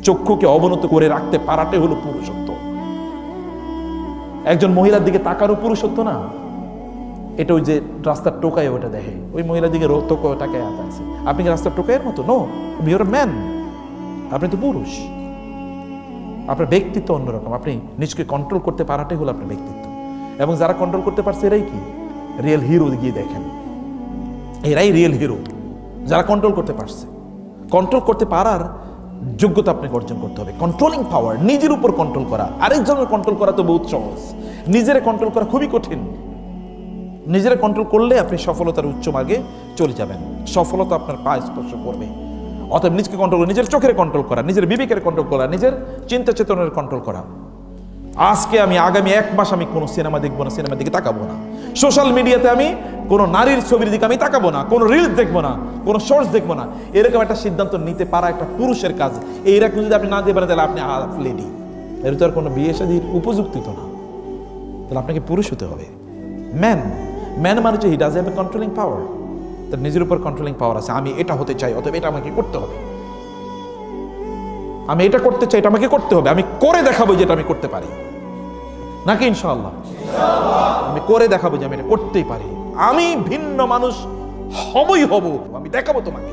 চক্ষুকে অবনত করে রাখতে পারাটাই হলো পুরুষত্ব। একজন মহিলার দিকে তাকারও পুরুষত্ব না, এটা ওই যে রাস্তার টোকায় ওটা দেখে, ওই মহিলার দিকে টাকায় আছে। আপনি কি রাস্তার টোকাইয়ের মতো? নো, ইউর আ ম্যান, আপনি তো পুরুষ। আপনার ব্যক্তিত্ব অন্যরকম, আপনি নিজকে কন্ট্রোল করতে পারাটাই হলো আপনার ব্যক্তিত্ব। এবং যারা কন্ট্রোল করতে পারছে এরাই কি রিয়েল হিরো। গিয়ে দেখেন, এরাই রিয়েল হিরো, যারা কন্ট্রোল করতে পারছে। কন্ট্রোল করতে পারার যোগ্যতা আপনাকে অর্জন করতে হবে। কন্ট্রোলিং পাওয়ার, নিজের উপর কন্ট্রোল করা। আরেকজনের কন্ট্রোল করা তো বহুত সহজ, নিজের কন্ট্রোল করা খুবই কঠিন। নিজের কন্ট্রোল করলে আপনি সফলতার উচ্চ মার্গে চলে যাবেন, সফলতা আপনার পা স্পর্শ করবে। অতএব নিজকে কন্ট্রোল করা, নিজের চোখের কন্ট্রোল করা, নিজের বিবেকের কন্ট্রোল করা, নিজের চিন্তা চেতনার কন্ট্রোল করা। আজকে আমি আগামী 1 মাস আমি কোনো সিনেমা দেখবো না, সিনেমার দিকে তাকাবো না। সোশ্যাল মিডিয়াতে আমি কোনো নারীর ছবির দিকে আমি তাকাবো না, কোনো রিলস দেখবো না, কোনো শর্টস দেখবো না। এরকম একটা সিদ্ধান্ত নিতে পারা একটা পুরুষের কাজ। এইরকম যদি আপনি না দিতে পারেন তাহলে আপনি হাফ লেডি। এর তো আর কোনো বিয়ে শাদীর উপযুক্ত তো না, তাহলে আপনাকে পুরুষ হতে হবে। ম্যান মানে হচ্ছে he does have a controlling power. তার নিজের উপর কন্ট্রোলিং পাওয়ার আছে। আমি এটা হতে চাই, অতএব এটা আমাকে করতে হবে। আমি এটা করতে চাই, এটা আমাকে করতে হবে। আমি করে দেখাবো যে এটা আমি করতে পারি, নাকি ইনশাআল্লাহ আমি করে দেখাবো যে আমি এটা করতেই পারি। আমি ভিন্ন মানুষ হবই হব, আমি দেখাবো তোমাকে।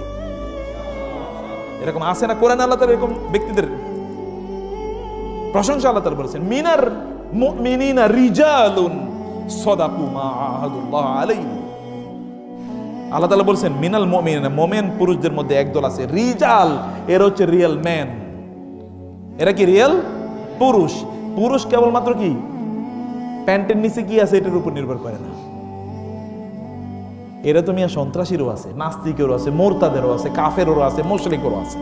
এরকম আছে না কোরআন? আল্লাহ তাআলা এরকম ব্যক্তিদের প্রশংসা আল্লাহ তাআলা বলেছেন, মিনার মুমিনিনা রিজালুন সাদাকু মা আহাদুল্লাহ আলাইহি। আল্লাহ তাআলা বলেছেন মিনাল মুমিনিনা, মুমিন পুরুষদের মধ্যে একদল আছে রিজাল, এরা হচ্ছে রিয়েল ম্যান। এরা কি রিয়েল পুরুষ? পুরুষ কেবলমাত্র কি প্যান্টের নিচে কি আছে এটার উপর নির্ভর করে না। এরা তো মিয়া সন্ত্রাসীরও আছে, নাস্তিকেরও আছে, মোরতাদেরও আছে, কাফেরও আছে, মুশরিকেরও আছে।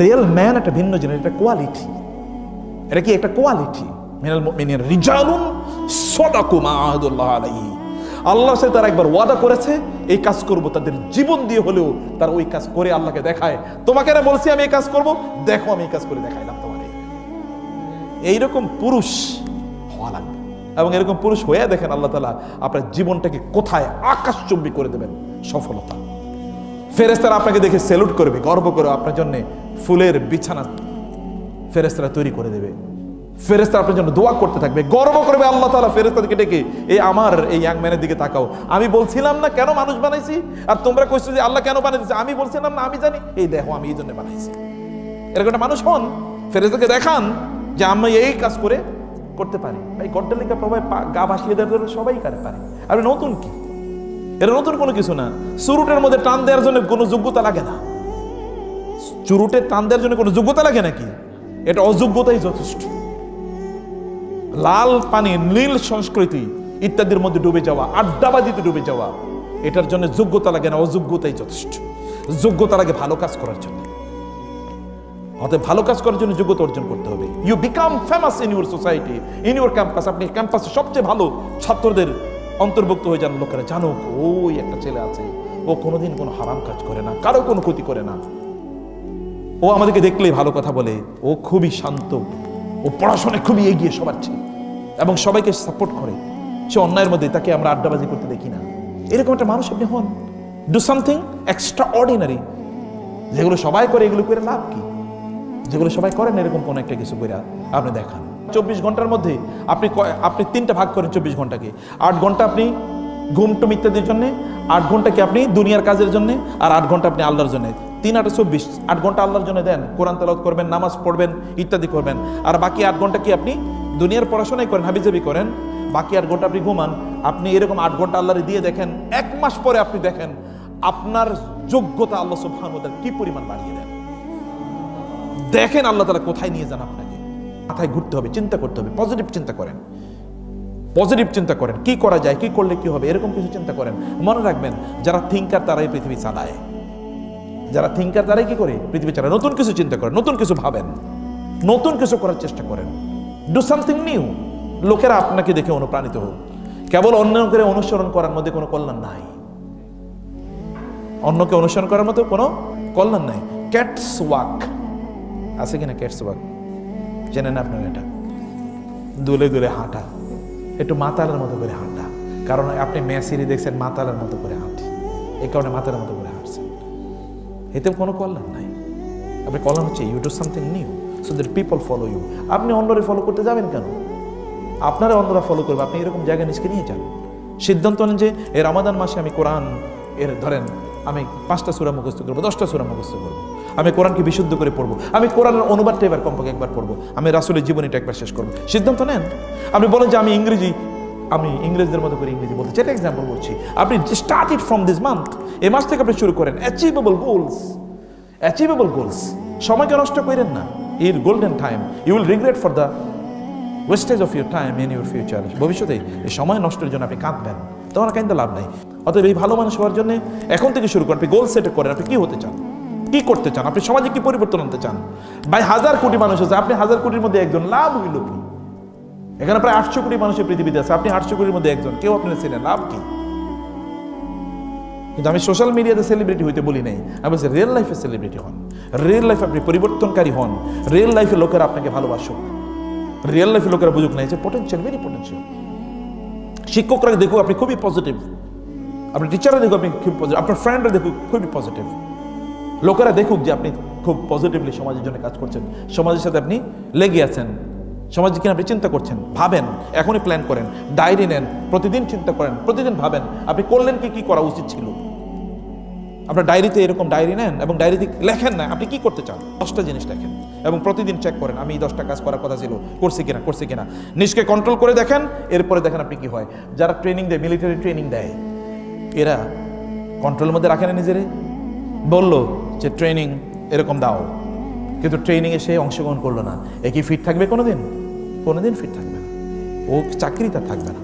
রিয়েল ম্যান একটা ভিন্ন জিনিস, এটা কোয়ালিটি। এটা কি একটা কোয়ালিটি। মিনাল মুমিনিনা রিজালুন সাদাকু মা আহাদুল্লাহ আলাইহি। আল্লাহর সাথে তারা একবার ওয়াদা করেছে এই কাজ করব, তাদের জীবন দিয়ে হলেও তারা ওই কাজ করে আল্লাহকে দেখায়। তোমাকে না বলছি আমি এই কাজ করব, দেখো আমি এই কাজ করে দেখাইলাম তোমাকে। এইরকম পুরুষ হওয়া লাগবে। এবং এরকম পুরুষ হয়ে দেখেন আল্লাহ তাআলা আপনার জীবনটাকে কোথায় আকাশচুম্বী করে দেবেন। সফলতা। ফেরেশতারা আপনাকে দেখে স্যালুট করবে, গর্ব করে আপনার জন্য ফুলের বিছানা ফেরেশতারা তৈরি করে দেবে। ফেরেশতারা আপনার জন্য দোয়া করতে থাকবে, গর্ব করবে আল্লাহ তাআলা ফেরেশতাদেরকে ডেকে, এই আমার এই ইয়াং ম্যানের দিকে তাকাও। আমি বলছিলাম না কেন মানুষ বানাইছি, আর তোমরা কইছো যে আল্লাহ কেন বানাইছে? আমি বলছিলাম না, আমি জানি, এই দেখো আমি এই জন্য বানাইছি। এরকম একটা মানুষ হন, ফেরেশতাকে দেখান যে আমি এই কাজ করে করতে পারি। ভাই গড্ডালিকা প্রভাবে গা ভাসিয়ে দেওয়ার জন্য সবাই পারে। আর নতুন কি? এটা নতুন কোনো কিছু না। চুরুটের মধ্যে টান দেওয়ার জন্য কোনো যোগ্যতা লাগে না। চুরুটে টান দেওয়ার জন্য কোনো যোগ্যতা লাগে নাকি? এটা অযোগ্যতাই যথেষ্ট। লাল পানি, নীল সংস্কৃতি ইত্যাদির মধ্যে ডুবে যাওয়া, আড্ডাবাজিতে ডুবে যাওয়া, এটার জন্য যোগ্যতা লাগে না, অযোগ্যতাই যথেষ্ট। যোগ্যতা লাগে ভালো কাজ করার জন্য। অতএব ভালো কাজ করার জন্য যোগ্যতা অর্জন করতে হবে। You become famous in your society, in your campus. আপনি ক্যাম্পাসে সবচেয়ে ভালো ছাত্রদের অন্তর্ভুক্ত হয়ে যান। লোকেরা জানো ওই একটা ছেলে আছে, ও কোনোদিন কোনো হারাম কাজ করে না, কারো কোনো ক্ষতি করে না, ও আমাদেরকে দেখলেই ভালো কথা বলে, ও খুবই শান্ত, ও পড়াশোনায় খুবই এগিয়ে সবার চেয়ে, এবং সবাইকে সাপোর্ট করে। সে অন্যায়ের মধ্যে তাকে আমরা আড্ডাবাজি করতে দেখি না। এরকম একটা মানুষ আপনি হন। Do something extra ordinary. যেগুলো সবাই করে এগুলো করে লাভ কি? যেগুলো সবাই করেন এরকম কোনো একটা কিছু করে আপনি দেখান। 24 ঘন্টার মধ্যে আপনি 3টা ভাগ করেন 24 ঘন্টাকে। 8 ঘন্টা আপনি ঘুম টুম ইত্যাদির জন্য, 8 ঘন্টা কি আপনি দুনিয়ার কাজের জন্য, আর 8 ঘন্টা আপনি আল্লাহর জন্য। 3 8 24, 8 ঘন্টা আল্লাহর জন্য দেন, কোরআন তেলাওয়াত করবেন, নামাজ পড়বেন ইত্যাদি করবেন। আর বাকি 8 ঘন্টা কি আপনি দুনিয়ার পড়াশোনাই করেন, হাবিজাবি করেন। বাকি 8 ঘন্টা আপনি ঘুমান। আপনি এরকম 8 ঘন্টা আল্লাহরে দিয়ে দেখেন, 1 মাস পরে আপনি দেখেন আপনার যোগ্যতা আল্লাহ সুবহানাহু ওয়া তাআলা কি পরিমাণ বাড়িয়ে দেন। দেখেন আল্লাহ তাআলা কোথায় নিয়ে যান আপনাকে। মাথায় ঘুরতে হবে, চিন্তা করতে হবে, পজিটিভ চিন্তা করেন, পজিটিভ চিন্তা করেন, কি করা যায়, কি করলে কি হবে, এরকম কিছু চিন্তা করেন। মনে রাখবেন যারা থিঙ্কার তারাই পৃথিবী চালায়। যারা থিঙ্কার তারাই কি করে পৃথিবী চালায়। নতুন কিছু চিন্তা করেন, নতুন কিছু ভাবেন, নতুন কিছু করার চেষ্টা করেন। Do something new. লোকেরা আপনাকে দেখে অনুপ্রাণিত হোক। কেবল অন্যকে অনুসরণ করার মধ্যে কোনো কল্যাণ নাই। অন্যকে অনুসরণ করার মতো কোনো কল্যাণ নাই। ক্যাটস ওয়াক আছে কিনা? ক্যাটস ওয়াক জেনেন আপনারা? এটা দুলে দুলে হাঁটা, একটু মাতালের মতো করে হাঁটা। কারণ আপনি মেসিরি দেখছেন মাতালের মতো করে হাঁটি, এই কারণে মাতালের মতো করে হাঁটছেন। এতে কোনো কল্যাণ নাই। আপনি কলাম হচ্ছে you do something new so that people follow you. আপনি অন্যরে ফলো করতে যাবেন কেন? আপনারা অন্যরা ফলো করবে। আপনি এরকম জায়গা নিজকে নিয়ে যান। সিদ্ধান্ত নেন যে এই রমাদান মাসে আমি কোরআন ধরেন আমি 5টা সূরা মুখস্থ করবো, 10টা সূরা মুখস্থ করবো, আমি কোরআনকে বিশুদ্ধ করে পড়বো, আমি কোরআনের অনুবাদটা এবার কমপক্ষে একবার পড়বো, আমি রাসূলের জীবনীটা একবার শেষ করবো। সিদ্ধান্ত নেন। আপনি বলেন যে আমি ইংরেজদের মতো করে ইংরেজি বলতে চাই, এটা এক্সাম্পল বলছি। আপনি start it from this month, এই মাস থেকে আপনি শুরু করেন। Achievable goals. সময়কে নষ্ট করেন না। Your golden time, you will regret for the wastage of your time in your future. ভবিষ্যতে এই সময় নষ্টের জন্য আপনি কাঁদবেন, তোমার কাঁদতে লাভ নাই। অতএব এই ভালো মানুষ হওয়ার জন্য এখন থেকে শুরু করেন। আপনি গোল সেট করেন, আপনি কি হতে চান, কি করতে চান, আপনি সমাজে কি পরিবর্তন আনতে চান। ভাই 1000 কোটি মানুষ আছে, আপনি 1000 কোটির মধ্যে একজন, লাভ হইল কি? এখানে প্রায় 800 কোটি মানুষের পৃথিবীতে আছে, আপনি 800 কোটির মধ্যে একজন, কেউ আপনি চেনেন, লাভ কি? কিন্তু আমি সোশ্যাল মিডিয়াতে সেলিব্রিটি হইতে বলি নাই, আমি বলছি রিয়েল লাইফে সেলিব্রিটি হন। রিয়েল লাইফে আপনি পরিবর্তনকারী হন। রিয়েল লাইফে লোকেরা আপনাকে ভালোবাসুক, রিয়েল লাইফে লোকেরা বুঝুক নাই যে পোটেনশিয়াল, ভেরি পোটেনশিয়াল। শিক্ষকরা দেখুক আপনি খুবই পজিটিভ, আপনার টিচাররা দেখুক আপনি খুব পজিটিভ, আপনার ফ্রেন্ডরা দেখুক খুবই পজিটিভ। লোকেরা দেখুক যে আপনি খুব পজিটিভলি সমাজের জন্য কাজ করছেন, সমাজের সাথে আপনি লেগে আছেন, সমাজে কিনা আপনি চিন্তা করছেন। ভাবেন, এখনই প্ল্যান করেন, ডায়েরি নেন, প্রতিদিন চিন্তা করেন, প্রতিদিন ভাবেন আপনি করলেন কি করা উচিত ছিল। আপনার ডায়েরিতে এরকম ডায়েরি নেন এবং ডায়েরিতে লেখেন না আপনি কি করতে চান, 10টা জিনিস লেখেন এবং প্রতিদিন চেক করেন আমি এই 10টা কাজ করার কথা ছিল, করছি কিনা। নিজকে কন্ট্রোল করে দেখেন, এরপরে দেখেন আপনি কি হয়। যারা ট্রেনিং দেয়, মিলিটারি ট্রেনিং দেয়, এরা কন্ট্রোলের মধ্যে রাখে না নিজেরে। বললো যে ট্রেনিং এরকম দাও, কিন্তু ট্রেনিংয়ে সে অংশগ্রহণ করলো না, এ কি ফিট থাকবে? কোনোদিন ফিট থাকবে না, ও চাকরি তার থাকবে না।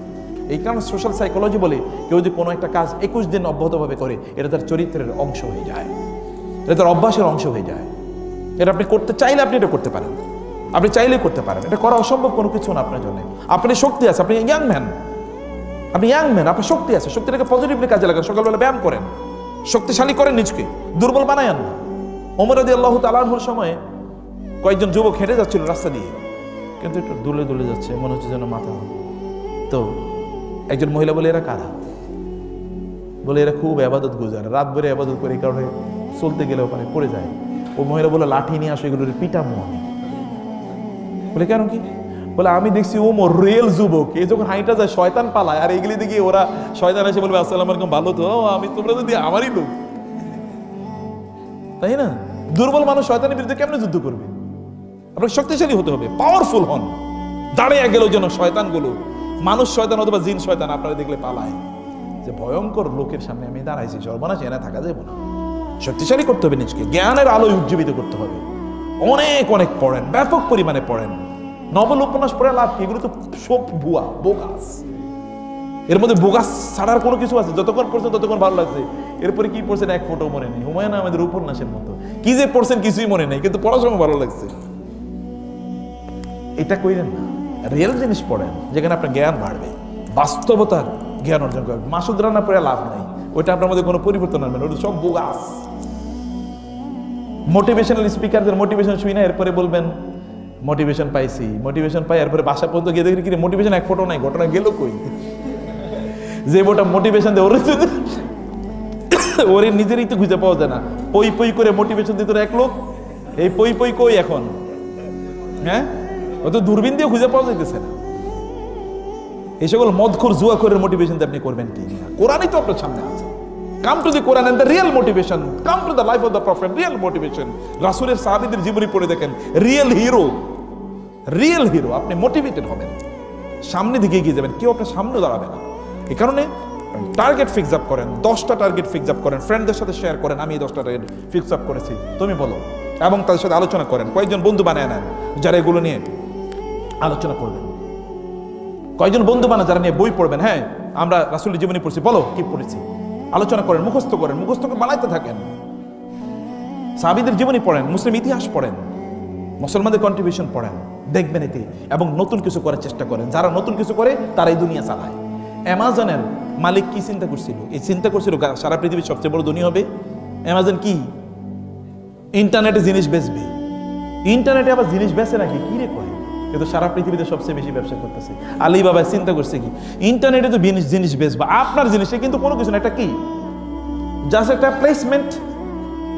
এই কারণে সোশ্যাল সাইকোলজি বলে কেউ যদি কোনো একটা কাজ 21 দিন অব্যাহতভাবে করে, এটা তার চরিত্রের অংশ হয়ে যায়, এটা তার অভ্যাসের অংশ হয়ে যায়। এটা আপনি করতে চাইলে আপনি এটা করতে পারেন, আপনি চাইলেই করতে পারেন। এটা করা অসম্ভব কোনো কিছু না আপনার জন্য। আপনি শক্তি আছে, আপনি ইয়াং ম্যান, আপনার শক্তি আছে, শক্তিটাকে পজিটিভলি কাজে লাগান। সকালবেলা ব্যায়াম করেন, শক্তিশালী করেন নিজকে, দুর্বল বানায়েন না। ওমর রাদিয়াল্লাহু তাআলা আনহুর সময় কয়েকজন যুবক হেঁটে যাচ্ছিল রাস্তা দিয়ে, কিন্তু একটু দুলে যাচ্ছে, মনে হচ্ছে যেন মাথা। তো একজন মহিলা বলে এরা কারা? বলে এরা খুব আবাদত গুজার, রাত ভরে আবাদত করে, এই কারণে চলতে গেলে ওখানে পড়ে যায়। ও মহিলা বলে লাঠি নিয়ে আসো, এগুলোর পিটামো আমি। বলে কেন কি? বলে আমি দেখছি ওমর রিয়েল যুবক, এই যখন হাইটা যায় শয়তান পালায়, আর এগুলি দেখি ওরা শয়তান এসে বলবে আসসালামু আলাইকুম, ভালো তো, আমি তোমরা যদি আমারই লোক, তাই না? দুর্বল মানুষ শয়তানের বিরুদ্ধে কেমনে যুদ্ধ করবে? আপনাকে শক্তিশালী হতে হবে, পাওয়ারফুল হন। দাঁড়িয়ে গেল যেন শয়তানগুলো, মানুষ শয়তান অথবা জিন শয়তান আপনারা দেখলে পালায়, যে ভয়ঙ্কর লোকের সামনে আমি দাঁড়াইছি, সর্বনাশ, এনে থাকা যাবে না। শক্তিশালী করতে হবে নিজকে, জ্ঞানের আলোয় উজ্জীবিত করতে হবে। অনেক পড়েন, ব্যাপক পরিমাণে পড়েন। নবল উপন্যাস পড়ে লাভ কি? এগুলো তো সব ভুয়া, বোগাস। এর মধ্যে বোগাস ছাড়ার কোনো কিছু আছে? যতক্ষণ পড়ছেন ততক্ষণ ভালো লাগছে, এরপরে কি পড়ছেন এক ফোটো মনে নেই। হুমায়ুন আহমেদের উপন্যাসের মতো কি যে পড়ছেন কিছুই মনে নেই, কিন্তু পড়ার সময় ভালো লাগছে। এটা কইরেন না, রিয়েল জিনিস পড়েন যেখানে আপনার জ্ঞান বাড়বে, বাস্তবতার জ্ঞান অর্জন করবেন। মাসুদ রানা পড়ে লাভ নাই, ওইটা আপনার মধ্যে কোনো পরিবর্তন আনবে না, ওটা সব বোগাস। মোটিভেশনাল স্পিকারদের মোটিভেশন শুই না, এরপরে বলবেন মোটিভেশন পাইছি, মোটিভেশন পাই, এরপরে বাসা পর্যন্ত গিয়ে দেখি কি মোটিভেশন এক ফটো নাই, ঘটনা গেল কই? যে বোটা মোটিভেশন দেয় ওরে নিজেরই তো খুঁজে পাওয়া যায় না। পই করে মোটিভেশন দিত এক লোক, এই পই কই এখন? হ্যাঁ, ও তো দূরবীন দিয়ে খুঁজে পাওয়া যাইতেছে না। এই সকল মদখোর জুয়াখোরের মোটিভেশন দিয়ে আপনি করবেন কি? কোরআনই তো আপনার সামনে আছে। Come to the Quran and the real motivation, come to the life of the prophet, real motivation. রাসূলের সাহাবীদের জীবনী পড়ে দেখেন, রিয়েল হিরো। আপনি মোটিভেটেড হবেন, সামনে দিকে এগিয়ে যাবেন, কেউ আপনার সামনে দাঁড়াবে না। এই কারণে টার্গেট ফিক্স আপ করেন, 10টা টার্গেট ফিক্স আপ করেন, ফ্রেন্ডদের সাথে শেয়ার করেন, আমি এই 10টা টার্গেট ফিক্স আপ করেছি, তুমি বলো, এবং তাদের সাথে আলোচনা করেন। কয়েকজন বন্ধু বানায় নেন যারা এগুলো নিয়ে আলোচনা করবেন, কয়েকজন বন্ধু বানান যারা নিয়ে বই পড়বেন। হ্যাঁ, আমরা রাসূলের জীবনী পড়ছি, বলো কি পড়েছি, আলোচনা করেন, মুখস্থ করে বানাইতে থাকেন। সাহাবীদের জীবনী পড়েন, মুসলিম ইতিহাস পড়েন, মুসলমানদের কন্ট্রিবিউশন পড়েন, দেখবেন এতে, এবং নতুন কিছু করার চেষ্টা করেন। যারা নতুন কিছু করে তারাই দুনিয়া চালায়। অ্যামাজনের মালিক কি চিন্তা করছিল? এই চিন্তা করছিল সারা পৃথিবীর সবচেয়ে বড় ধনী হবে। অ্যামাজন কি ইন্টারনেটে জিনিস বেচবে? ইন্টারনেটে আবার জিনিস বেচে নাকি? কি রে করে? কিন্তু সারা পৃথিবীতে সবচেয়ে বেশি ব্যবসা করতেছে। আলিবাবা চিন্তা করছে কি, ইন্টারনেটে তো জিনিস বেচবা, আপনার জিনিসে কিন্তু কোনো কিছু না, এটা কি, জাস্ট একটা প্লেসমেন্ট,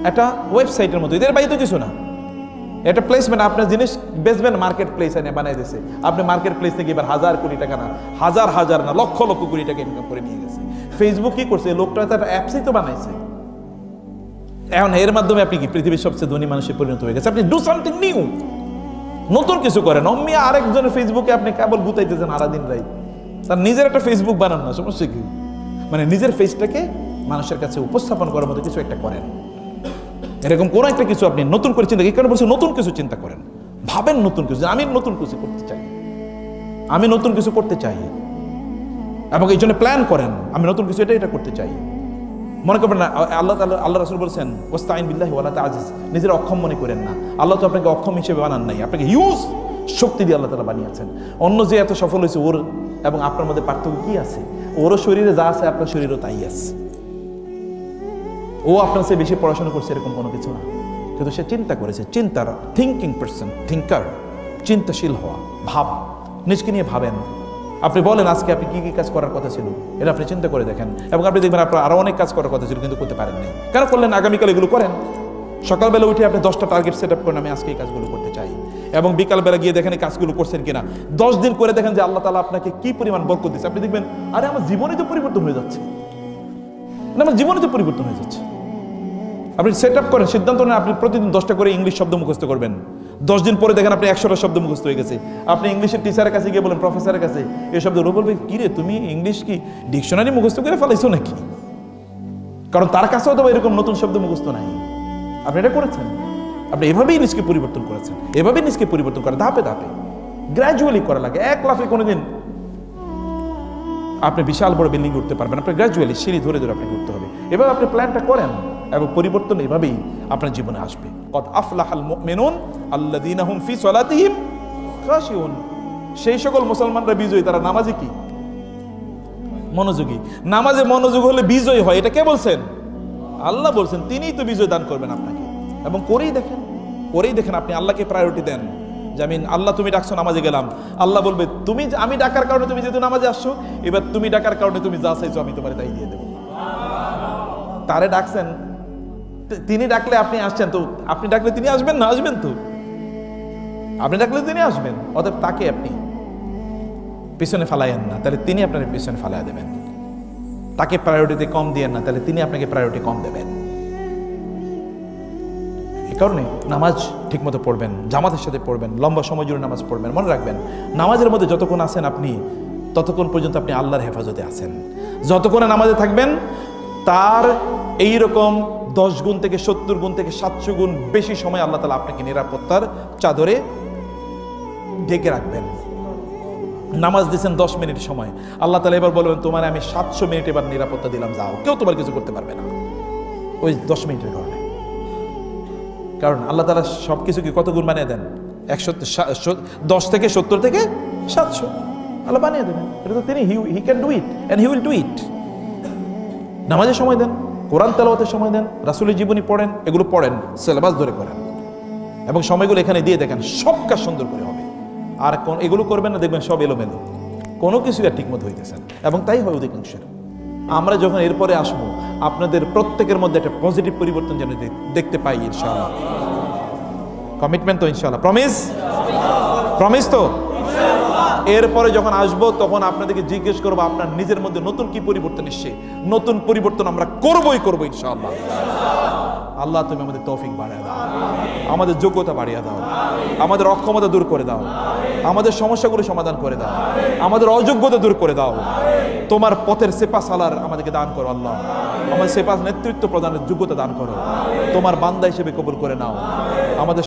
একটা ওয়েবসাইটের মতো, এদের বাইরে তো কিছু না। এটা প্লেসমেন্ট, আপনার জিনিস বেচবেন, মার্কেট প্লেস এনে বানাই দিয়েছে। আপনি মার্কেট প্লেস থেকে এবার হাজার কোটি টাকা না, হাজার হাজার না, লক্ষ লক্ষ কোটি টাকা ইনকাম করে নিয়ে গেছে। ফেসবুক কি করছে? লোকটা তার অ্যাপসই তো বানাইছে। এখন এর মাধ্যমে আপনি কি পৃথিবীর সবচেয়ে ধনী মানুষে পরিণত হয়ে গেছে। আপনি ডু সামথিং নিউ, নতুন কিছু করেন। অম্মি আরেকজনের ফেসবুকে আপনি কেবল গুতাইতেছেন সারাদিন রাত। তার নিজের একটা ফেসবুক বানান না, সমস্যা কি? মানে নিজের ফেসটাকে মানুষের কাছে উপস্থাপন করার মতো কিছু একটা করেন। এরকম কোনো একটা কিছু আপনি নতুন করে চিন্তা, এই কারণে বলছি নতুন কিছু চিন্তা করেন, ভাবেন নতুন কিছু। আমি নতুন কিছু করতে চাই, আমি নতুন কিছু করতে চাই, এবং এই জন্য প্ল্যান করেন আমি নতুন কিছু এটা করতে চাই। মনে করবেন না আল্লাহ রাসূল বলছেন ওয়াস্তাইন বিল্লাহি ওয়ালা তা'জিজ, নিজের অক্ষম মনে করেন না। আল্লাহ তো আপনাকে অক্ষম হিসেবে বানান নাই, আপনাকে হিউজ শক্তি দিয়ে আল্লাহ তাআলা বানিয়েছেন। অন্য যে এত সফল হয়েছে ওর এবং আপনার মধ্যে পার্থক্য কি আছে? ওরও শরীরে যা আছে আপনার শরীরও তাই আছে। ও আপনার চেয়ে বেশি পড়াশোনা করছে এরকম কোনো কিছু না, কিন্তু সে চিন্তা করেছে। চিন্তার থিঙ্কিং পারসন, থিঙ্কার, চিন্তাশীল হওয়া, ভাবা, নিজকে নিয়ে ভাবেন। আপনি বলেন আজকে আপনি কি কি কাজ করার কথা ছিল, এটা আপনি চিন্তা করে দেখেন, এবং আপনি দেখবেন আপনার আরো অনেক কাজ করার কথা ছিল কিন্তু করতে পারেননি। কেন করলেন? আগামীকাল এগুলো করেন। সকালবেলা উঠে আপনি 10টা টার্গেট সেট আপ করেন, আমি আজকে এই কাজগুলো করতে চাই, এবং বিকালবেলা গিয়ে দেখেন এই কাজগুলো করছেন কিনা। 10 দিন করে দেখেন যে আল্লাহ তাআলা আপনাকে কি পরিমাণ বরকত দিচ্ছে। আপনি দেখবেন আরে আমার জীবনই তো পরিবর্তন হয়ে যাচ্ছে, আমার জীবনই তো পরিবর্তন হয়ে যাচ্ছে। আপনি সেট আপ করেন, সিদ্ধান্ত নেন আপনি প্রতিদিন 10টা করে ইংলিশ শব্দ মুখস্থ করবেন। 10 দিন পরে দেখেন আপনি 100টা শব্দ মুখস্থ হয়ে গেছে। আপনি ইংলিশের টিচারের কাছে গিয়ে বলেন, প্রফেসরের কাছে এই শব্দগুলো, বলবে কি রে তুমি ইংলিশ কি ডিকশনারি মুখস্থ করে ফেলাইছো নাকি? কারণ তার কাছেও তো এরকম নতুন শব্দ মুখস্থ নাই। আপনি এটা করেছেন, আপনি এভাবেই নিজকে পরিবর্তন করেছেন। এভাবেই নিজকে পরিবর্তন করা ধাপে ধাপে, গ্র্যাজুয়ালি করা লাগে। এক লাফে কোনোদিন আপনি বিশাল বড় বিল্ডিং উঠতে পারবেন। আপনি গ্র্যাজুয়ালি সিঁড়ি ধরে ধরে আপনি করতে হবে। এভাবে আপনি প্ল্যানটা করেন এবং পরিবর্তন এভাবেই আপনার জীবনে আসবে। কদ আফলাহাল মুমিনুন আল্লাযীনা হুম ফি সালাতিহিম খাশিউন, সেই সকল মুসলমানরা বিজয়ী, তারা নামাজে কি মনোযোগী। নামাজে মনোযোগ হলে বিজয় হয়, এটা কে বলছেন? আল্লাহ বলছেন। তিনিই তো বিজয় দান করবেন আপনাকে, এবং করেই দেখেন, করেই দেখেন। আপনি আল্লাহকে প্রায়োরিটি দেন যে আমি আল্লাহ তুমি ডাকছো নামাজে গেলাম। আল্লাহ বলবে তুমি, আমি ডাকার কারণে তুমি যেহেতু নামাজে আসছো, এবার তুমি ডাকার কারণে তুমি যা চাইছো আমি তোমার তাই দিয়ে দেবো। তারে ডাকছেন, তিনি ডাকলে আপনি আসছেন, তো আপনি ডাকলে তিনি আসবেন না? আসবেন তো, আপনি ডাকলে তিনি আসবেন। অতএব তাকে আপনি পিছনে ফেলাইয়েন না, তাহলে তিনি আপনাকে পিছনে ফেলাই দেবেন। তাকে প্রায়োরিটি কম দিয়েন না, তাহলে তিনি আপনাকে প্রায়োরিটি কম দেবেন। এই কারণে নামাজ ঠিকমতো পড়বেন, জামাতের সাথে পড়বেন, লম্বা সময় জুড়ে নামাজ পড়বেন। মনে রাখবেন নামাজের মধ্যে যতক্ষণ আছেন আপনি, ততক্ষণ পর্যন্ত আপনি আল্লাহর হেফাজতে আছেন। যতক্ষণে নামাজে থাকবেন তার এইরকম 10 গুণ থেকে 70 গুণ থেকে 700 গুণ বেশি সময় আল্লাহ তাআলা আপনাকে নিরাপত্তার চাদরে ঢেকে রাখবেন। নামাজ দিয়েছেন 10 মিনিট সময়, আল্লাহ তাআলা এবার বলবেন তোমার আমি 700 মিনিট এবার নিরাপত্তা দিলাম, যাও, কেউ তোমার কিছু করতে পারবে না ওই 10 মিনিটের কারণে। কারণ আল্লাহ তাআলা সব কিছুকে কত গুণ বানিয়ে দেন? 10 থেকে 70 থেকে 700 আল্লাহ বানিয়ে দেবেন। এটা তো তিনি, he can do it and he will do it. নামাজের সময় দেন, কোরআন তেলাওয়াতের সময় দেন, রাসূলের জীবনী পড়েন, এগুলো পড়েন, সিলেবাস ধরে করেন, এবং সময়গুলো এখানে দিয়ে দেখেন সব কাজ সুন্দর করে হবে। আর কোন এগুলো করবেন না, দেখবেন সব এলোমেলো, কোনো কিছুই আর ঠিকমতো হইতেছেন, এবং তাই হয় অধিকাংশের। আমরা যখন এরপরে আসবো আপনাদের প্রত্যেকের মধ্যে একটা পজিটিভ পরিবর্তন যেন দেখতে পাই ইনশাআল্লাহ। কমিটমেন্ট তো ইনশাআল্লাহ, প্রমিস, প্রমিস তো। এরপরে যখন আসবো তখন আপনাদেরকে জিজ্ঞেস করবো আপনার নিজের মধ্যে নতুন কি পরিবর্তন এসছে। নতুন পরিবর্তন আমরা করবোই করবো ইনশাআল্লাহ। আল্লাহ তুমি আমাদের তৌফিক বাড়িয়ে দাও, আমাদের যোগ্যতা বাড়িয়ে দাও, আমাদের অক্ষমতা দূর করে দাও, আমাদের সমস্যাগুলো সমাধান করে দাও, আমাদের অযোগ্যতা দূর করে দাও। তোমার পথের সেপা সালার আমাদেরকে দান করো আল্লাহ, আমাদের সেপা নেতৃত্ব প্রদানের যোগ্যতা দান করো। তোমার বান্দা হিসেবে কবুল করে নাও। আমাদের